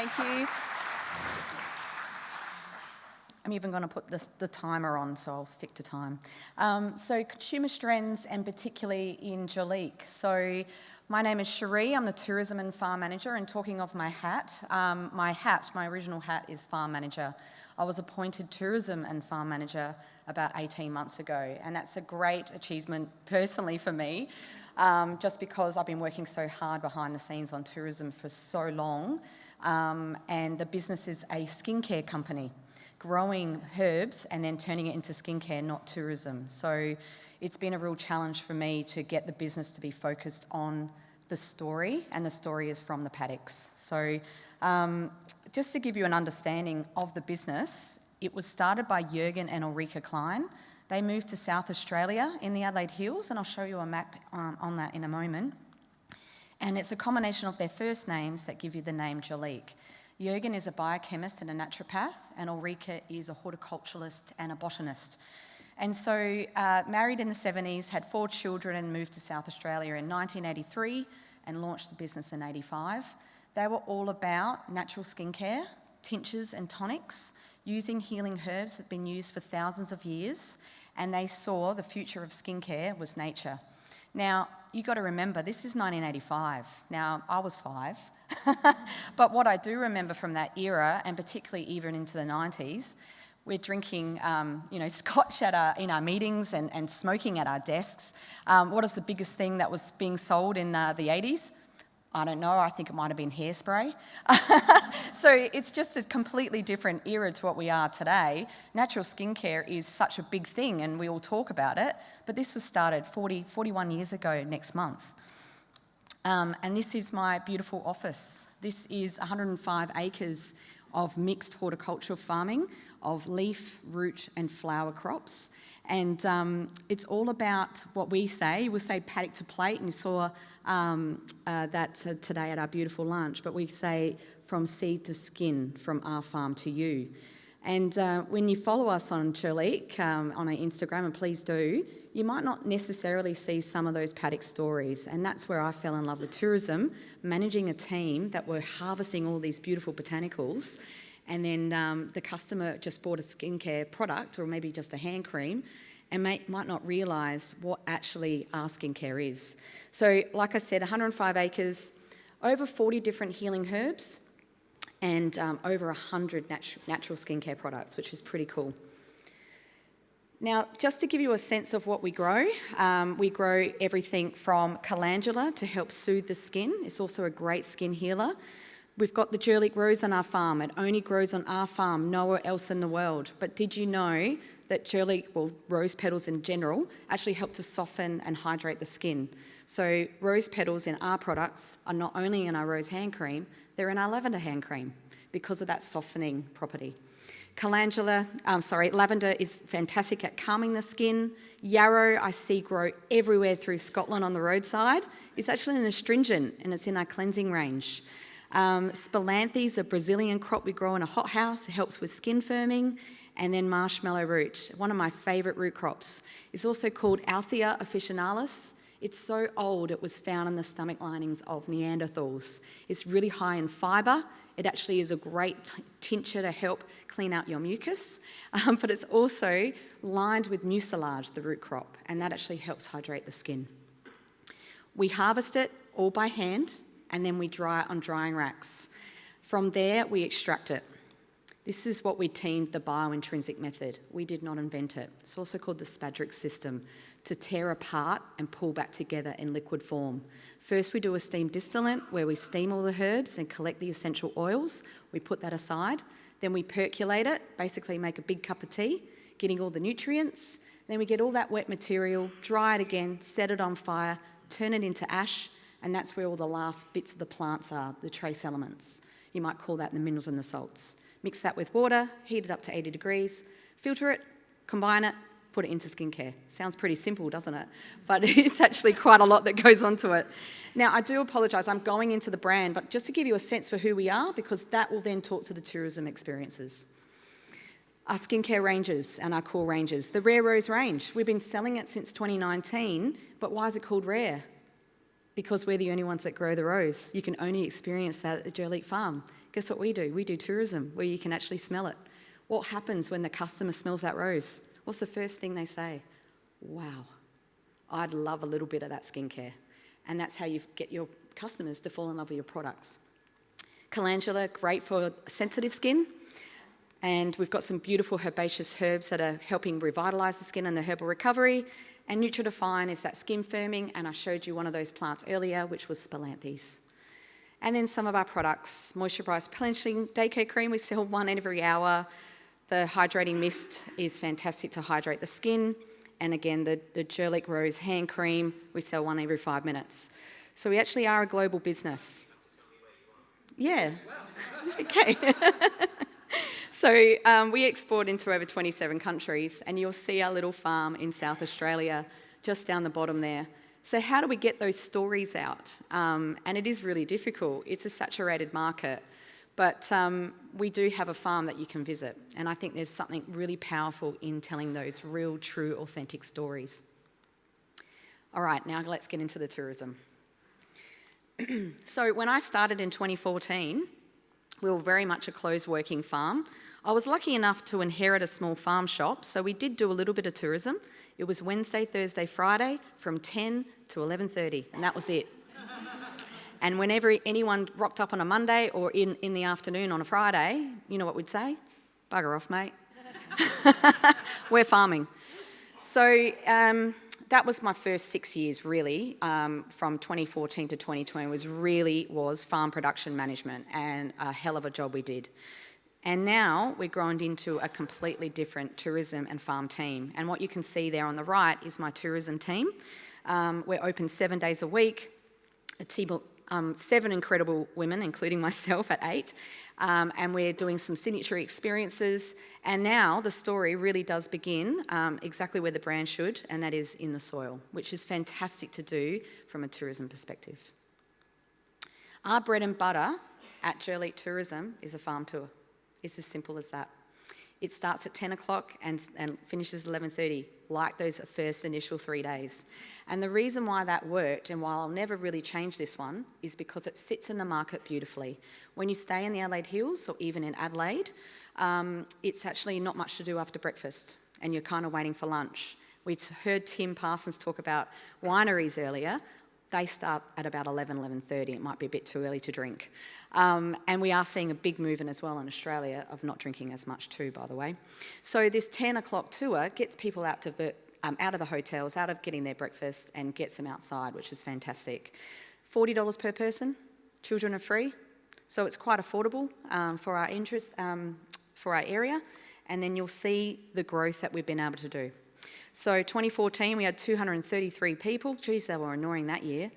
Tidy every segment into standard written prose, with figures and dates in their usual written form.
Thank you. I'm even going to put the timer on, so I'll stick to time. So consumer trends, and particularly in Jurlique. So my name is Cherie. I'm the Tourism and Farm Manager, and talking of my hat, my original hat is Farm Manager. I was appointed Tourism and Farm Manager about 18 months ago, and that's a great achievement personally for me, just because I've been working so hard behind the scenes on tourism for so long, and the business is a skincare company, growing herbs and then turning it into skincare, not tourism. So it's been a real challenge for me to get the business to be focused on the story, and the story is from the paddocks. So just to give you an understanding of the business, it was started by Jurgen and Ulrika Klein. They moved to South Australia in the Adelaide Hills, and I'll show you a map on that in a moment. And it's a combination of their first names that give you the name Jurlique. Jurgen is a biochemist and a naturopath, and Ulrika is a horticulturalist and a botanist. And so married in the 70s, had 4 children and moved to South Australia in 1983 and launched the business in 85. They were all about natural skincare, tinctures and tonics, using healing herbs that have been used for thousands of years, and they saw the future of skincare was nature. Now, you got to remember, this is 1985. Now, I was 5, but what I do remember from that era, and particularly even into the 90s, we're drinking, scotch in our meetings and smoking at our desks. What is the biggest thing that was being sold in the 80s? I don't know, I think it might have been hairspray. So it's just a completely different era to what we are today. Natural skincare is such a big thing and we all talk about it, but this was started 41 years ago next month. And this is my beautiful office. This is 105 acres of mixed horticultural farming of leaf, root and flower crops. And it's all about what we say paddock to plate, and you saw that today at our beautiful lunch, but we say from seed to skin, from our farm to you. And when you follow us on Jurlique, on our Instagram, and please do, you might not necessarily see some of those paddock stories, and that's where I fell in love with tourism, managing a team that were harvesting all these beautiful botanicals, and then the customer just bought a skincare product or maybe just a hand cream and might not realise what actually our skincare is. So like I said, 105 acres, over 40 different healing herbs, and over 100 natural skincare products, which is pretty cool. Now, just to give you a sense of what we grow everything from calendula to help soothe the skin. It's also a great skin healer. We've got the Jurlique rose on our farm. It only grows on our farm, nowhere else in the world. But did you know that Jurlique, well, rose petals in general, actually help to soften and hydrate the skin? So rose petals in our products are not only in our rose hand cream, they're in our lavender hand cream because of that softening property. Lavender is fantastic at calming the skin. Yarrow, I see grow everywhere through Scotland on the roadside. It's actually an astringent and it's in our cleansing range. Spilanthe is a Brazilian crop we grow in a hothouse. It helps with skin firming. And then marshmallow root, one of my favourite root crops, is also called Althea officinalis. It's so old it was found in the stomach linings of Neanderthals. It's really high in fibre. It actually is a great tincture to help clean out your mucus, but it's also lined with mucilage, the root crop, and that actually helps hydrate the skin. We harvest it all by hand, and then we dry it on drying racks. From there, we extract it. This is what we termed the biointrinsic method. We did not invent it. It's also called the Spadrick system, to tear apart and pull back together in liquid form. First, we do a steam distillant where we steam all the herbs and collect the essential oils. We put that aside. Then we percolate it, basically make a big cup of tea, getting all the nutrients. Then we get all that wet material, dry it again, set it on fire, turn it into ash, and that's where all the last bits of the plants are, the trace elements. You might call that the minerals and the salts. Mix that with water, heat it up to 80 degrees, filter it, combine it, put it into skincare. Sounds pretty simple, doesn't it? But it's actually quite a lot that goes onto it. Now, I do apologise, I'm going into the brand, but just to give you a sense for who we are, because that will then talk to the tourism experiences. Our skincare ranges and our core ranges. The Rare Rose range, we've been selling it since 2019, but why is it called Rare? Because we're the only ones that grow the rose. You can only experience that at the Jurlique farm. Guess what we do? We do tourism, where you can actually smell it. What happens when the customer smells that rose? What's the first thing they say? Wow, I'd love a little bit of that skincare. And that's how you get your customers to fall in love with your products. Calendula, great for sensitive skin. And we've got some beautiful herbaceous herbs that are helping revitalise the skin and the herbal recovery. And Nutridefine is that skin firming, and I showed you one of those plants earlier, which was Spilanthes. And then some of our products, moisturised cleansing day care cream, we sell one every hour. The hydrating mist is fantastic to hydrate the skin. And again, the Jurlique Rose hand cream, we sell one every 5 minutes. So we actually are a global business. Yeah. Okay. So we export into over 27 countries, and you'll see our little farm in South Australia just down the bottom there. So how do we get those stories out? And it is really difficult. It's a saturated market, but we do have a farm that you can visit, and I think there's something really powerful in telling those real, true, authentic stories. All right, now let's get into the tourism. So when I started in 2014, we were very much a closed working farm. I was lucky enough to inherit a small farm shop, so we did do a little bit of tourism. It was Wednesday, Thursday, Friday from 10 to 11:30, and that was it. And whenever anyone rocked up on a Monday or in the afternoon on a Friday, you know what we'd say? Bugger off, mate. We're farming. So that was my first 6 years, really, from 2014 to 2020 was farm production management, and a hell of a job we did. And now we're grown into a completely different tourism and farm team. And what you can see there on the right is my tourism team. We're open 7 days a week, a team of 7 incredible women, including myself at 8. And we're doing some signature experiences. And now the story really does begin exactly where the brand should, and that is in the soil, which is fantastic to do from a tourism perspective. Our bread and butter at Jurlique Tourism is a farm tour. It's as simple as that. It starts at 10 o'clock and finishes 11:30, like those first initial 3 days. And the reason why that worked, and why I'll never really change this one, is because it sits in the market beautifully. When you stay in the Adelaide Hills, or even in Adelaide, it's actually not much to do after breakfast, and you're kind of waiting for lunch. We heard Tim Parsons talk about wineries earlier. They start at about 11:30. It might be a bit too early to drink. And we are seeing a big movement as well in Australia of not drinking as much too, by the way. So this 10 o'clock tour gets people out of the hotels, out of getting their breakfast, and gets them outside, which is fantastic. $40 per person. Children are free. So it's quite affordable for our interest, for our area. And then you'll see the growth that we've been able to do. So 2014, we had 233 people. Geez, they were annoying that year.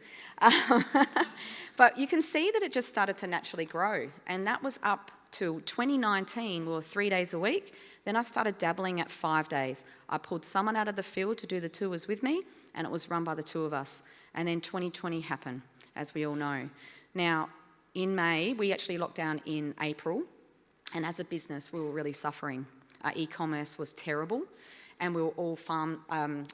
But you can see that it just started to naturally grow. And that was up to 2019, we were 3 days a week. Then I started dabbling at 5 days. I pulled someone out of the field to do the tours with me, and it was run by the two of us. And then 2020 happened, as we all know. Now, in May, we actually locked down in April. And as a business, we were really suffering. Our e-commerce was terrible. And we were all farm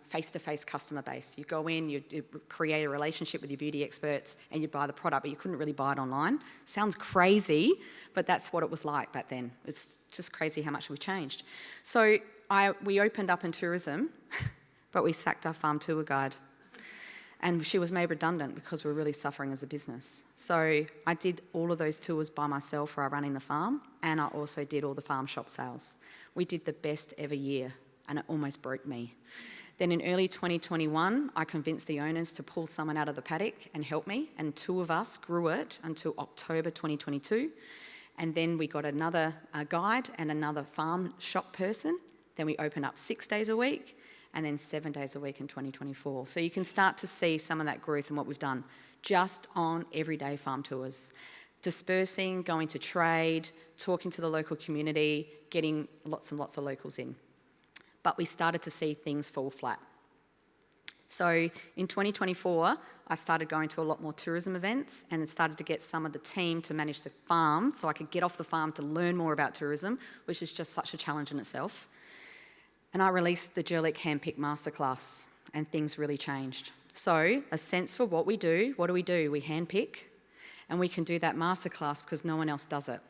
face-to-face customer base. You go in, you create a relationship with your beauty experts, and you buy the product, but you couldn't really buy it online. Sounds crazy, but that's what it was like back then. It's just crazy how much we've changed. So we opened up in tourism, but we sacked our farm tour guide. And she was made redundant because we were really suffering as a business. So I did all of those tours by myself while running the farm, and I also did all the farm shop sales. We did the best ever year, and it almost broke me. Then in early 2021, I convinced the owners to pull someone out of the paddock and help me, and two of us grew it until October 2022. And then we got another guide and another farm shop person. Then we opened up 6 days a week, and then 7 days a week in 2024. So you can start to see some of that growth and what we've done just on everyday farm tours. Dispersing, going to trade, talking to the local community, getting lots and lots of locals in. But we started to see things fall flat. So in 2024, I started going to a lot more tourism events and started to get some of the team to manage the farm so I could get off the farm to learn more about tourism, which is just such a challenge in itself. And I released the Jurlique Handpick Masterclass, and things really changed. So a sense for what we do. What do? We handpick, and we can do that masterclass because no one else does it.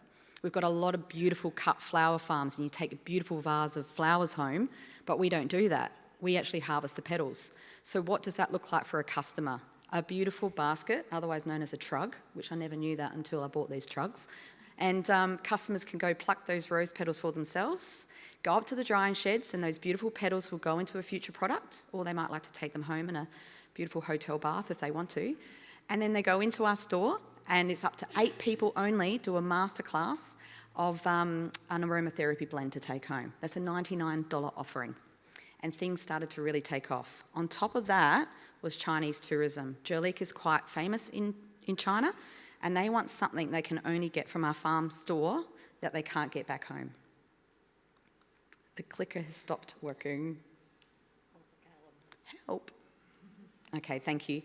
We've got a lot of beautiful cut flower farms, and you take a beautiful vase of flowers home, but we don't do that. We actually harvest the petals. So what does that look like for a customer? A beautiful basket, otherwise known as a trug, which I never knew that until I bought these trugs. And customers can go pluck those rose petals for themselves, go up to the drying sheds, and those beautiful petals will go into a future product, or they might like to take them home in a beautiful hotel bath if they want to. And then they go into our store, and it's up to 8 people only do a masterclass of an aromatherapy blend to take home. That's a $99 offering. And things started to really take off. On top of that was Chinese tourism. Jurlique is quite famous in China, and they want something they can only get from our farm store that they can't get back home. The clicker has stopped working. Help. Okay, thank you.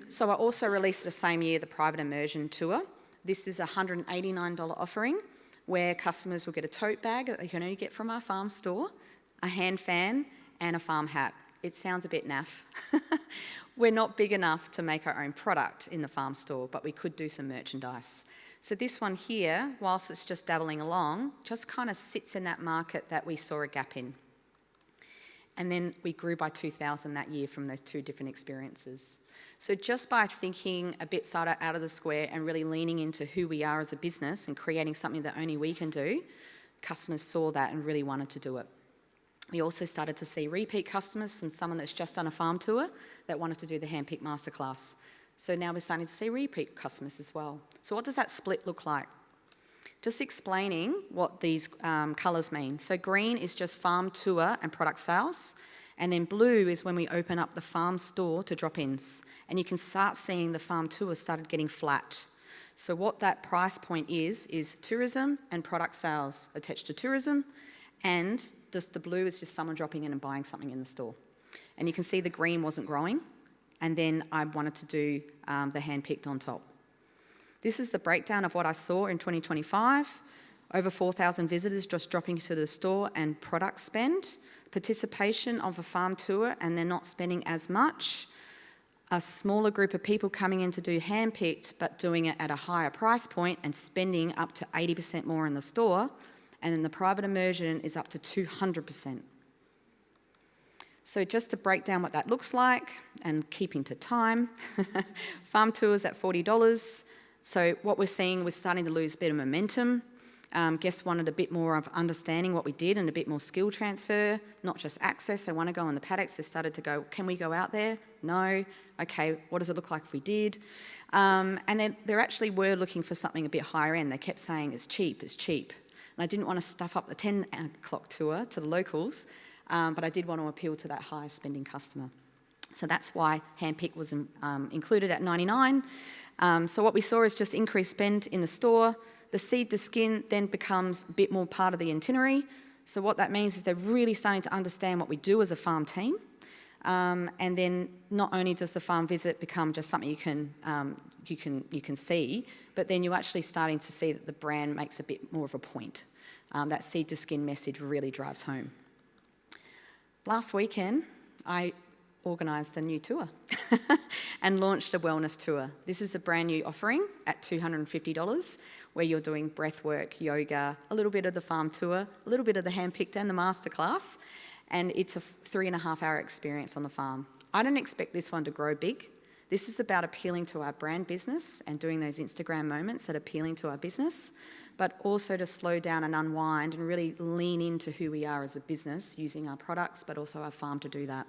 So I also released the same year the private immersion tour. This is a $189 offering where customers will get a tote bag that they can only get from our farm store, a hand fan, and a farm hat. It sounds a bit naff. We're not big enough to make our own product in the farm store, but we could do some merchandise. So this one here, whilst it's just dabbling along, just kind of sits in that market that we saw a gap in. And then we grew by 2,000 that year from those 2 different experiences. So just by thinking a bit out of the square and really leaning into who we are as a business and creating something that only we can do, customers saw that and really wanted to do it. We also started to see repeat customers and someone that's just done a farm tour that wanted to do the handpick masterclass. So now we're starting to see repeat customers as well. So what does that split look like? Just explaining what these colours mean. So green is just farm tour and product sales, and then blue is when we open up the farm store to drop-ins. And you can start seeing the farm tour started getting flat. So what that price point is tourism and product sales attached to tourism, and just the blue is just someone dropping in and buying something in the store. And you can see the green wasn't growing, and then I wanted to do the hand-picked on top. This is the breakdown of what I saw in 2025. Over 4,000 visitors just dropping to the store and product spend. Participation of a farm tour and they're not spending as much. A smaller group of people coming in to do hand-picked but doing it at a higher price point and spending up to 80% more in the store. And then the private immersion is up to 200%. So just to break down what that looks like and keeping to time, farm tours at $40. So what we're seeing, we're starting to lose a bit of momentum. Guests wanted a bit more of understanding what we did and a bit more skill transfer, not just access. They want to go in the paddocks. They started to go, can we go out there? No. Okay, what does it look like if we did? And then they actually were looking for something a bit higher end. They kept saying, it's cheap, it's cheap. And I didn't want to stuff up the 10 o'clock tour to the locals, but I did want to appeal to that higher spending customer. So that's why handpick was included at $99. So what we saw is just increased spend in the store. The seed to skin then becomes a bit more part of the itinerary. So what that means is they're really starting to understand what we do as a farm team. And then not only does the farm visit become just something you can see, but then you're actually starting to see that the brand makes a bit more of a point. That seed to skin message really drives home. Last weekend, I organised a new tour and launched a wellness tour. This is a brand new offering at $250 where you're doing breath work, yoga, a little bit of the farm tour, a little bit of the handpicked and the masterclass, and it's a 3.5-hour experience on the farm. I don't expect this one to grow big. This is about appealing to our brand business and doing those Instagram moments that are appealing to our business, but also to slow down and unwind and really lean into who we are as a business using our products, but also our farm to do that.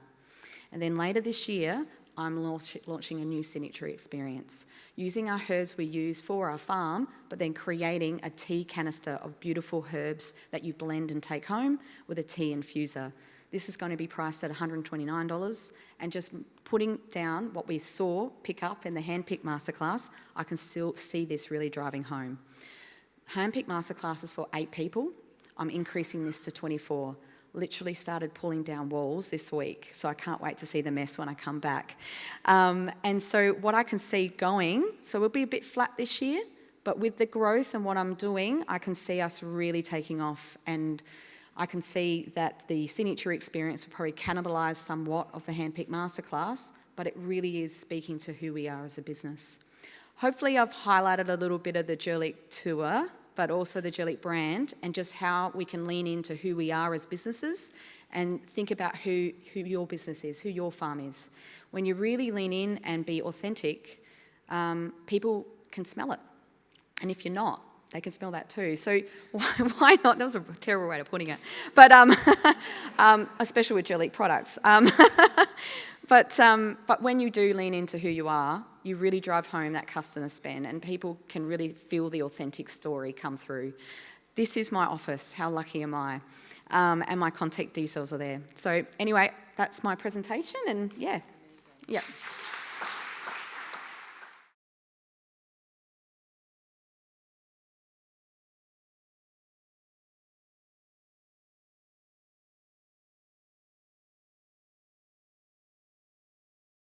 And then later this year, I'm launching a new signature experience, using our herbs we use for our farm, but then creating a tea canister of beautiful herbs that you blend and take home with a tea infuser. This is going to be priced at $129, and just putting down what we saw pick up in the handpick masterclass, I can still see this really driving home. Handpick masterclass is for 8 people. I'm increasing this to 24. Literally started pulling down walls this week, so I can't wait to see the mess when I come back. And so what I can see going, so we'll be a bit flat this year, but with the growth and what I'm doing, I can see us really taking off, and I can see that the signature experience will probably cannibalise somewhat of the handpick masterclass, but it really is speaking to who we are as a business. Hopefully I've highlighted a little bit of the Jurlique tour, but also the Jurlique brand, and just how we can lean into who we are as businesses and think about who your business is, who your farm is. When you really lean in and be authentic, people can smell it. And if you're not, they can smell that too. So why not? That was a terrible way of putting it. But especially with Jurlique products. But when you do lean into who you are, you really drive home that customer spend, and people can really feel the authentic story come through. This is my office. How lucky am I? And my contact details are there. So anyway, that's my presentation, and yeah.